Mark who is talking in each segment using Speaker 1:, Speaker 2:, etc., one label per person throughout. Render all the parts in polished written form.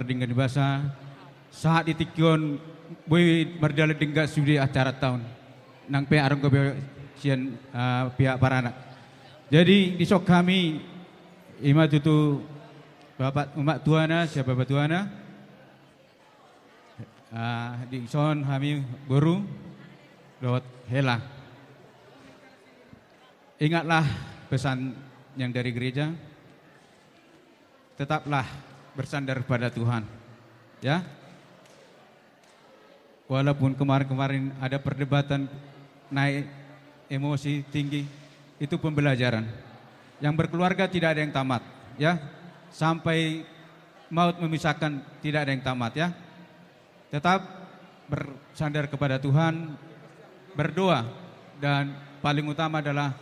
Speaker 1: dengan bahasa saat itikion boy berdala dengan sudi acara tahun nang pe arang ko sian pihak paranak. Jadi di sok kami ima tutu bapak umat tuana siapa bapak tuana di son kami baru lewat hela. Ingatlah pesan yang dari gereja, tetaplah bersandar pada Tuhan, ya. Walaupun kemarin-kemarin ada perdebatan naik emosi tinggi, itu pembelajaran. Yang berkeluarga tidak ada yang tamat, ya. Sampai maut memisahkan tidak ada yang tamat, ya. Tetap bersandar kepada Tuhan, berdoa, dan paling utama adalah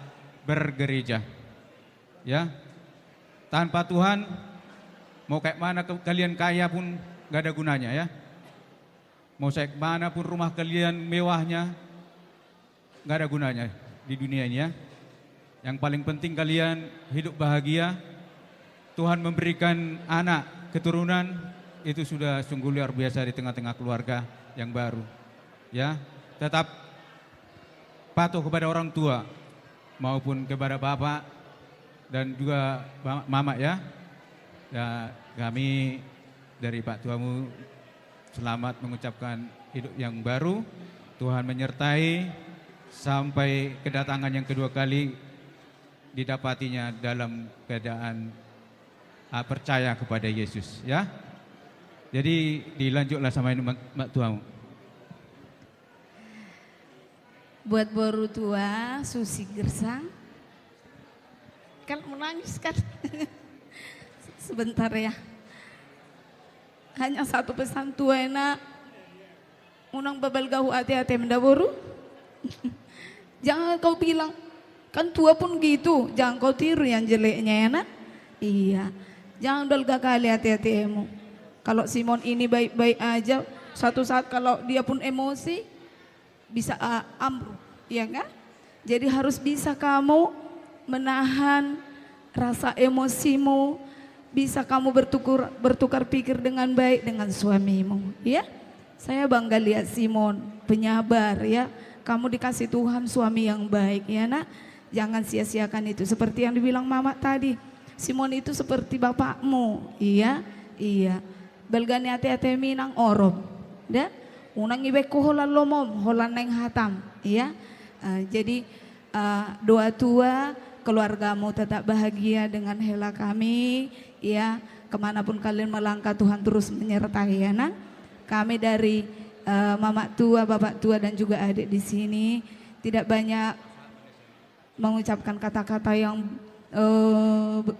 Speaker 1: bergereja, ya. Tanpa Tuhan mau kayak mana kalian kaya pun gak ada gunanya, ya. Mau kayak mana pun rumah kalian mewahnya gak ada gunanya di dunia ini, ya. Yang paling penting kalian hidup bahagia. Tuhan memberikan anak keturunan, itu sudah sungguh luar biasa di tengah-tengah keluarga yang baru, ya. Tetap patuh kepada orang tua maupun kepada bapak dan juga mama, ya. Ya, kami dari Pak Tuamu selamat mengucapkan hidup yang baru. Tuhan menyertai sampai kedatangan yang kedua kali didapatinya dalam keadaan percaya kepada Yesus, ya. Jadi dilanjutlah sama ini Mak Tuamu.
Speaker 2: Buat baru tua Susi Gersang, kan menangis kan? Sebentar ya. Hanya satu pesan tua enak, unang babal gahu hati-hati mendaboru. Jangan kau bilang, kan tua pun gitu, jangan kau tiru yang jeleknya enak. Iya, jangan dolga kali hati-hatimu. Kalau Simon ini baik-baik aja, satu saat kalau dia pun emosi, bisa ambruk, ya kan? Jadi harus bisa kamu menahan rasa emosimu, bisa kamu bertukar pikir dengan baik dengan suamimu, ya. Saya bangga lihat Simon, penyabar, ya. Kamu dikasih Tuhan suami yang baik, ya nak. Jangan sia-siakan itu. Seperti yang dibilang Mama tadi, Simon itu seperti bapakmu, iya, iya. Belgani hati-hati minang orom, ya. Unang ibe ko holan lomom, holan neng hatam, ya. Jadi doa tua keluargamu tetap bahagia dengan hela kami, ya. Kemanapun kalian melangkah Tuhan terus menyertai, ya nak. Kami dari mama tua, bapak tua dan juga adik di sini tidak banyak mengucapkan kata-kata yang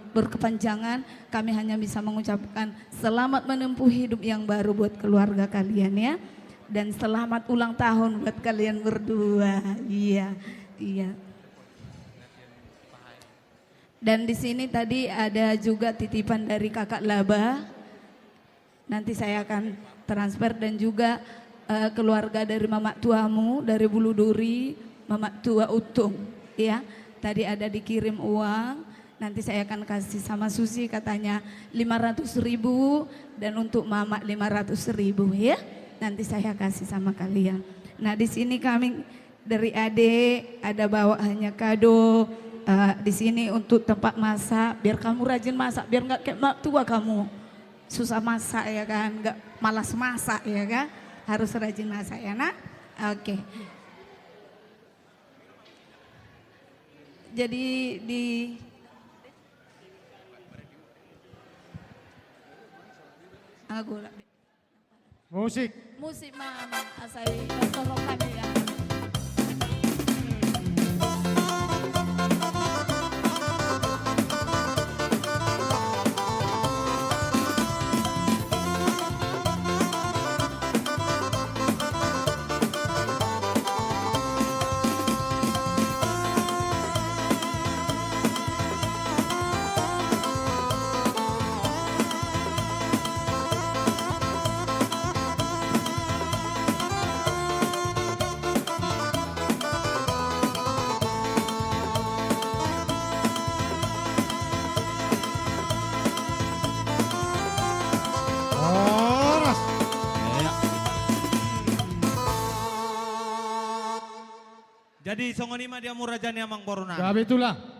Speaker 2: berkepanjangan. Kami hanya bisa mengucapkan selamat menempuh hidup yang baru buat keluarga kalian, ya. Dan selamat ulang tahun buat kalian berdua. Iya, iya. Dan di sini tadi ada juga titipan dari Kakak Laba. Nanti saya akan transfer, dan juga keluarga dari Mama Tuamu dari Bulu Duri, Mama Tua Utung, ya. Tadi ada dikirim uang. Nanti saya akan kasih sama Susi, katanya 500.000, dan untuk Mama 500.000, ya. Nanti saya kasih sama kalian. Nah, di sini kami dari adik ada bawa hanya kado di sini untuk tempat masak, biar kamu rajin masak, biar nggak kayak mak tua kamu susah masak, ya kan, nggak malas masak, ya kan, harus rajin masak, ya nak. Oke. Jadi di musik mama asai tolong kami, ya.
Speaker 3: Jadi songonima dia murajani amang borona.
Speaker 4: Ya itulah.